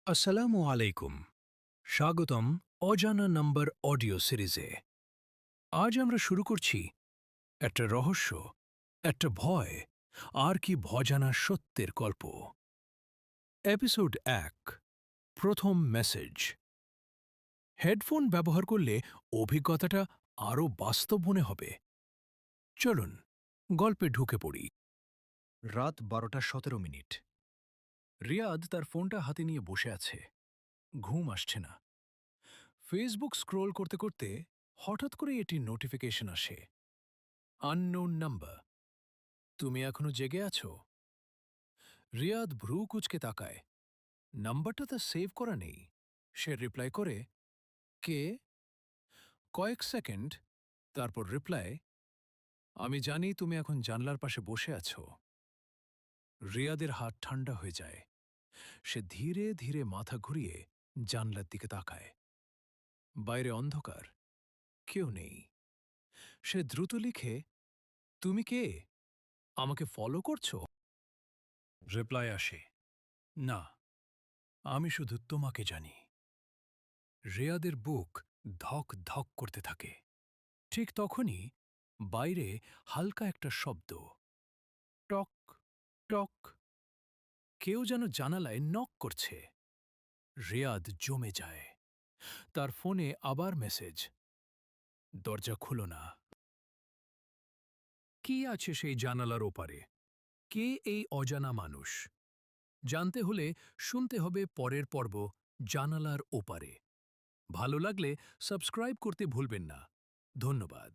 আসসালামু আলাইকুম। স্বাগতম অজানা নম্বর অডিও সিরিজে। আজ আমরা শুরু করছি একটা রহস্য, একটা ভয়, আর কি ভজানা সত্যের গল্প। এপিসোড ১, প্রথম মেসেজ। হেডফোন ব্যবহার করলে অভিজ্ঞতাটা আরও বাস্তব মনে হবে। চলুন গল্পে ঢুকে পড়ি। রাত ১২:১৭। রিয়াদ তার ফোনটা হাতে নিয়ে বসে আছে। ঘুম আসছে না। ফেসবুক স্ক্রোল করতে করতে হঠাৎ করে এটি নোটিফিকেশন আসে। Unknown number. তুমি এখনো জেগে আছো? রিয়াদ ভ্রু কুচকে তাকায়। নাম্বারটা তার সেভ করা নেই। সে রিপ্লাই করে, কে? কয়েক সেকেন্ড, তারপর রিপ্লাই, আমি জানি তুমি এখন জানলার পাশে বসে আছো। রিয়াদের হাত ঠান্ডা হয়ে যায়। সে ধীরে ধীরে মাথা ঘুরিয়ে জানলার দিকে তাকায়। বাইরে অন্ধকার, কেউ নেই। সে দ্রুত লিখে, তুমি কে? আমাকে ফলো করছো? রিপ্লাই আসে, না, আমি শুধু তোমাকে জানি। রিয়াদের বুক ধক ধক করতে থাকে। ঠিক তখনই বাইরে হালকা একটা শব্দ, টক টক। কেউ যেন জানালায় নক করছে। রিয়াদ জমে যায়। তার ফোনে আবার মেসেজ, দরজা খুলো না। কি আছে সেই জানালার ওপারে? কে এই অজানা মানুষ? জানতে হলে শুনতে হবে পরের পর্ব, জানালার ওপারে। ভালো লাগলে সাবস্ক্রাইব করতে ভুলবেন না। ধন্যবাদ।